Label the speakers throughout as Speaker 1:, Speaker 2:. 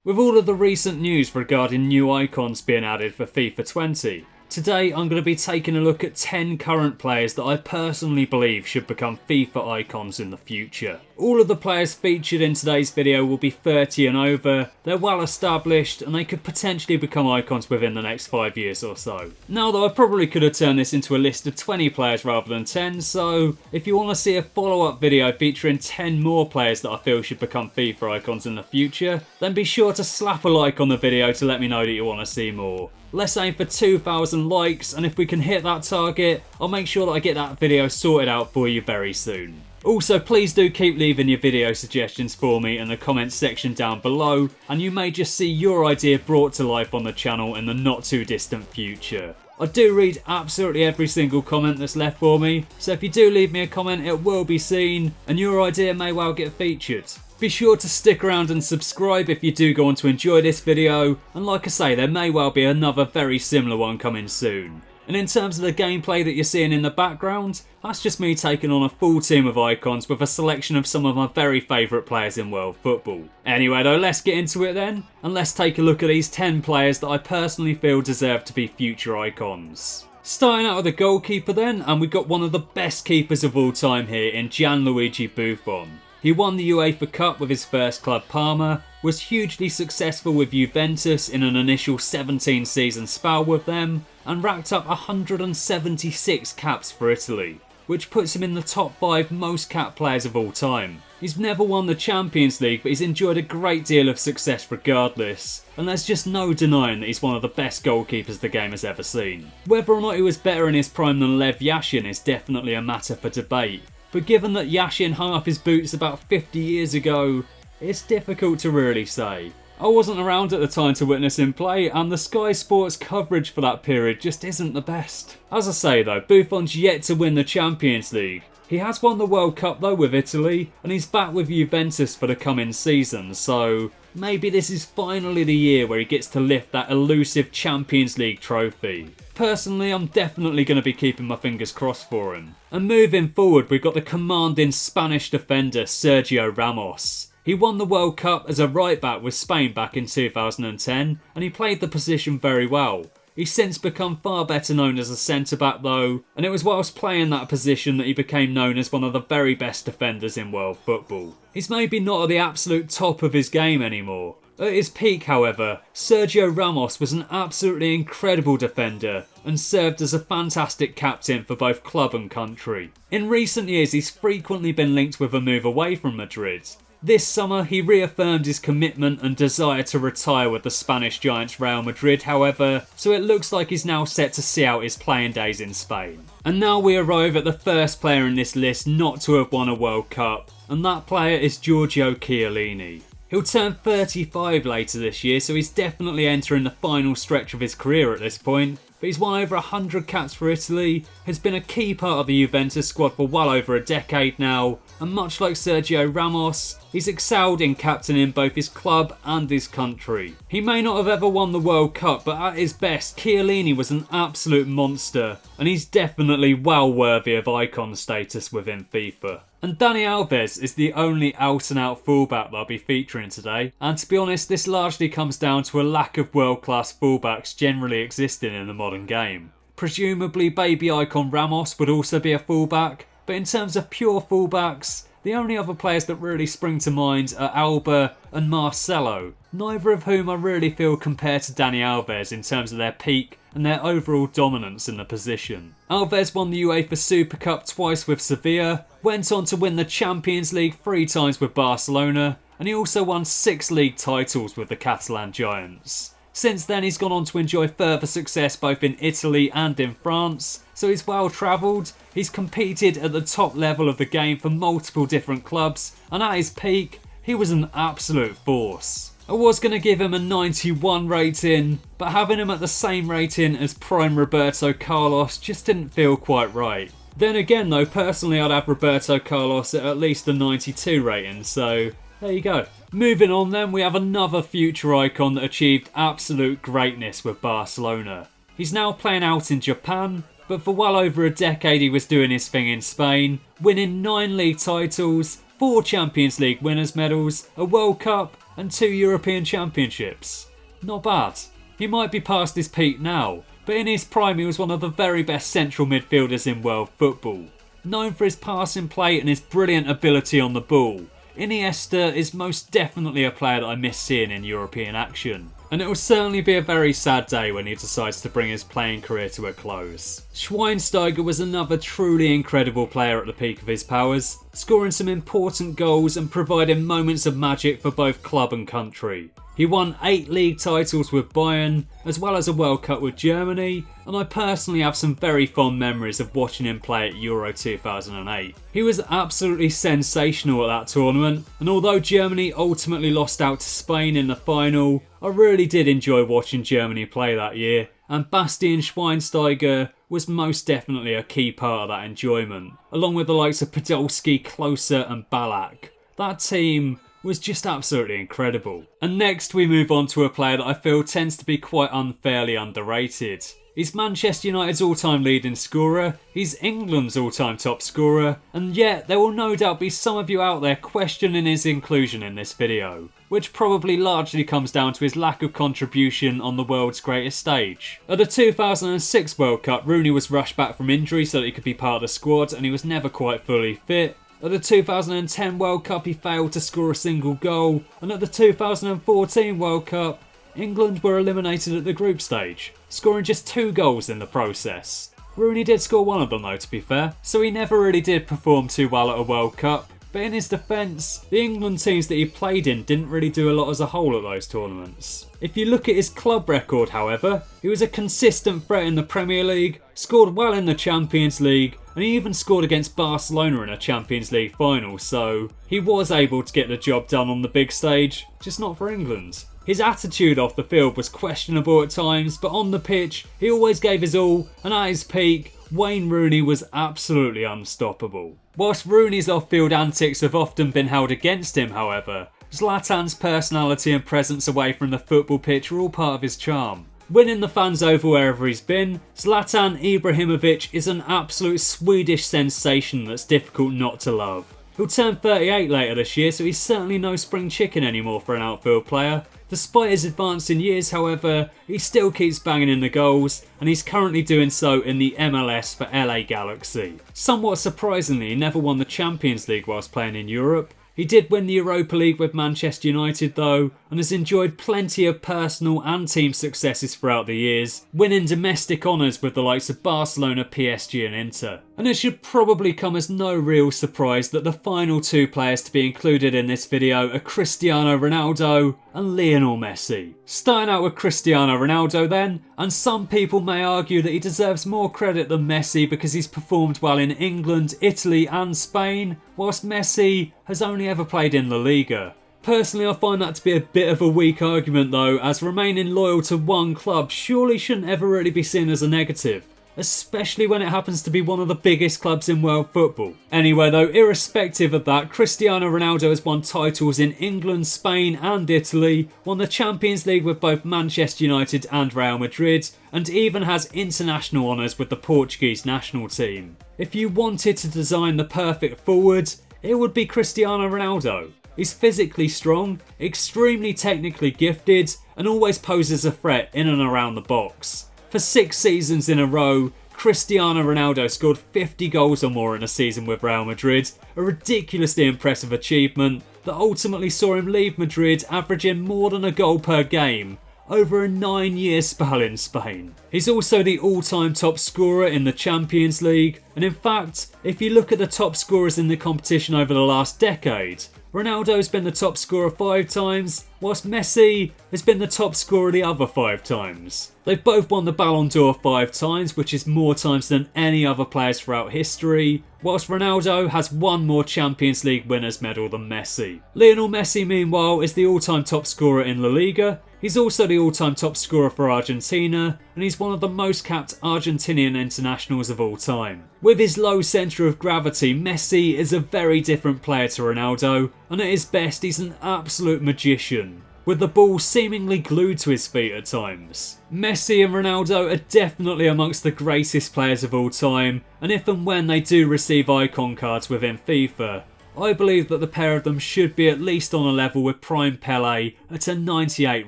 Speaker 1: With all of the recent news regarding new icons being added for FIFA 20, today I'm going to be taking a look at 10 current players that I personally believe should become FIFA icons in the future. All of the players featured in today's video will be 30 and over, they're well established and they could potentially become icons within the next 5 years or so. Now though, I probably could have turned this into a list of 20 players rather than 10, so if you want to see a follow-up video featuring 10 more players that I feel should become FIFA icons in the future, then be sure to slap a like on the video to let me know that you want to see more. Let's aim for 2,000 likes, and if we can hit that target, I'll make sure that I get that video sorted out for you very soon. Also, please do keep leaving your video suggestions for me in the comments section down below, and you may just see your idea brought to life on the channel in the not too distant future. I do read absolutely every single comment that's left for me, so if you do leave me a comment it will be seen, and your idea may well get featured. Be sure to stick around and subscribe if you do go on to enjoy this video, and like I say, there may well be another very similar one coming soon. And in terms of the gameplay that you're seeing in the background, that's just me taking on a full team of icons with a selection of some of my very favourite players in world football. Anyway though, let's get into it then, and let's take a look at these 10 players that I personally feel deserve to be future icons. Starting out with the goalkeeper then, and we've got one of the best keepers of all time here in Gianluigi Buffon. He won the UEFA Cup with his first club Parma, was hugely successful with Juventus in an initial 17 season spell with them, and racked up 176 caps for Italy, which puts him in the top 5 most capped players of all time. He's never won the Champions League, but he's enjoyed a great deal of success regardless, and there's just no denying that he's one of the best goalkeepers the game has ever seen. Whether or not he was better in his prime than Lev Yashin is definitely a matter for debate, but given that Yashin hung up his boots about 50 years ago, it's difficult to really say. I wasn't around at the time to witness him play, and the Sky Sports coverage for that period just isn't the best. As I say though, Buffon's yet to win the Champions League. He has won the World Cup though with Italy, and he's back with Juventus for the coming season, so maybe this is finally the year where he gets to lift that elusive Champions League trophy. Personally, I'm definitely going to be keeping my fingers crossed for him. And moving forward, we've got the commanding Spanish defender Sergio Ramos. He won the World Cup as a right back with Spain back in 2010, and he played the position very well. He's since become far better known as a centre back though, and it was whilst playing that position that he became known as one of the very best defenders in world football. He's maybe not at the absolute top of his game anymore. At his peak however, Sergio Ramos was an absolutely incredible defender and served as a fantastic captain for both club and country. In recent years he's frequently been linked with a move away from Madrid. This summer he reaffirmed his commitment and desire to retire with the Spanish giants Real Madrid however, so it looks like he's now set to see out his playing days in Spain. And now we arrive at the first player in this list not to have won a World Cup, and that player is Giorgio Chiellini. He'll turn 35 later this year, so he's definitely entering the final stretch of his career at this point. But he's won over 100 caps for Italy, has been a key part of the Juventus squad for well over a decade now, and much like Sergio Ramos, he's excelled in captaining both his club and his country. He may not have ever won the World Cup, but at his best, Chiellini was an absolute monster, and he's definitely well worthy of icon status within FIFA. And Dani Alves is the only out-and-out fullback that I'll be featuring today, and to be honest this largely comes down to a lack of world-class fullbacks generally existing in the modern game. Presumably baby icon Ramos would also be a fullback, but in terms of pure fullbacks, the only other players that really spring to mind are Alba and Marcelo, neither of whom I really feel compare to Dani Alves in terms of their peak and their overall dominance in the position. Alves won the UEFA Super Cup twice with Sevilla, went on to win the Champions League 3 times with Barcelona, and he also won 6 league titles with the Catalan Giants. Since then he's gone on to enjoy further success both in Italy and in France, so he's well travelled, he's competed at the top level of the game for multiple different clubs, and at his peak, he was an absolute force. I was going to give him a 91 rating, but having him at the same rating as prime Roberto Carlos just didn't feel quite right. Then again though, personally I'd have Roberto Carlos at least a 92 rating, so there you go. Moving on then, we have another future icon that achieved absolute greatness with Barcelona. He's now playing out in Japan, but for well over a decade he was doing his thing in Spain, winning 9 league titles, 4 Champions League winners' medals, a World Cup, and 2 European Championships. Not bad. He might be past his peak now, but in his prime he was one of the very best central midfielders in world football. Known for his passing play and his brilliant ability on the ball, Iniesta is most definitely a player that I miss seeing in European action. And it will certainly be a very sad day when he decides to bring his playing career to a close. Schweinsteiger was another truly incredible player at the peak of his powers, scoring some important goals and providing moments of magic for both club and country. He won 8 league titles with Bayern, as well as a World Cup with Germany, and I personally have some very fond memories of watching him play at Euro 2008. He was absolutely sensational at that tournament, and although Germany ultimately lost out to Spain in the final, I really did enjoy watching Germany play that year, and Bastian Schweinsteiger was most definitely a key part of that enjoyment, along with the likes of Podolski, Klose and Ballack. That team was just absolutely incredible. And next we move on to a player that I feel tends to be quite unfairly underrated. He's Manchester United's all-time leading scorer, he's England's all-time top scorer, and yet there will no doubt be some of you out there questioning his inclusion in this video, which probably largely comes down to his lack of contribution on the world's greatest stage. At the 2006 World Cup, Rooney was rushed back from injury so that he could be part of the squad, and he was never quite fully fit. At the 2010 World Cup he failed to score a single goal, and at the 2014 World Cup England were eliminated at the group stage, scoring just 2 goals in the process. Rooney did score one of them though, to be fair, so he never really did perform too well at a World Cup. But in his defence, the England teams that he played in didn't really do a lot as a whole at those tournaments. If you look at his club record, however, he was a consistent threat in the Premier League, scored well in the Champions League, and he even scored against Barcelona in a Champions League final, so he was able to get the job done on the big stage, just not for England. His attitude off the field was questionable at times, but on the pitch, he always gave his all, and at his peak, Wayne Rooney was absolutely unstoppable. Whilst Rooney's off-field antics have often been held against him, however, Zlatan's personality and presence away from the football pitch are all part of his charm. Winning the fans over wherever he's been, Zlatan Ibrahimovic is an absolute Swedish sensation that's difficult not to love. He'll turn 38 later this year, so he's certainly no spring chicken anymore for an outfield player. Despite his advancing years, however, he still keeps banging in the goals, and he's currently doing so in the MLS for LA Galaxy. Somewhat surprisingly, he never won the Champions League whilst playing in Europe. He did win the Europa League with Manchester United though, and has enjoyed plenty of personal and team successes throughout the years, winning domestic honours with the likes of Barcelona, PSG and Inter. And it should probably come as no real surprise that the final 2 players to be included in this video are Cristiano Ronaldo and Lionel Messi. Starting out with Cristiano Ronaldo then, and some people may argue that he deserves more credit than Messi because he's performed well in England, Italy and Spain, whilst Messi has only ever played in La Liga. Personally, I find that to be a bit of a weak argument though, as remaining loyal to one club surely shouldn't ever really be seen as a negative, especially when it happens to be one of the biggest clubs in world football. Anyway though, irrespective of that, Cristiano Ronaldo has won titles in England, Spain and Italy, won the Champions League with both Manchester United and Real Madrid, and even has international honours with the Portuguese national team. If you wanted to design the perfect forward, it would be Cristiano Ronaldo. He's physically strong, extremely technically gifted, and always poses a threat in and around the box. For 6 seasons in a row, Cristiano Ronaldo scored 50 goals or more in a season with Real Madrid, a ridiculously impressive achievement that ultimately saw him leave Madrid averaging more than a goal per game over a 9-year spell in Spain. He's also the all-time top scorer in the Champions League, and in fact, if you look at the top scorers in the competition over the last decade, Ronaldo's been the top scorer 5 times, whilst Messi has been the top scorer the other 5 times. They've both won the Ballon d'Or 5 times, which is more times than any other players throughout history, whilst Ronaldo has 1 more Champions League winners' medal than Messi. Lionel Messi, meanwhile, is the all-time top scorer in La Liga. He's also the all-time top scorer for Argentina, and he's one of the most capped Argentinian internationals of all time. With his low centre of gravity, Messi is a very different player to Ronaldo, and at his best he's an absolute magician, with the ball seemingly glued to his feet at times. Messi and Ronaldo are definitely amongst the greatest players of all time, and if and when they do receive icon cards within FIFA, I believe that the pair of them should be at least on a level with Prime Pele at a 98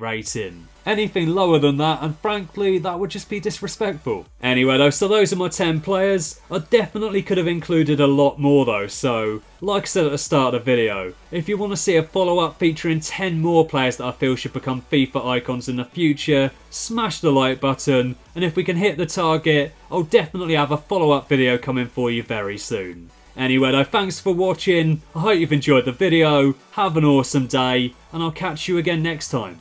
Speaker 1: rating. Anything lower than that, and frankly, that would just be disrespectful. Anyway though, so those are my 10 players. I definitely could have included a lot more though, so like I said at the start of the video, if you want to see a follow-up featuring 10 more players that I feel should become FIFA icons in the future, smash the like button, and if we can hit the target, I'll definitely have a follow-up video coming for you very soon. Anyway though, thanks for watching, I hope you've enjoyed the video, have an awesome day, and I'll catch you again next time.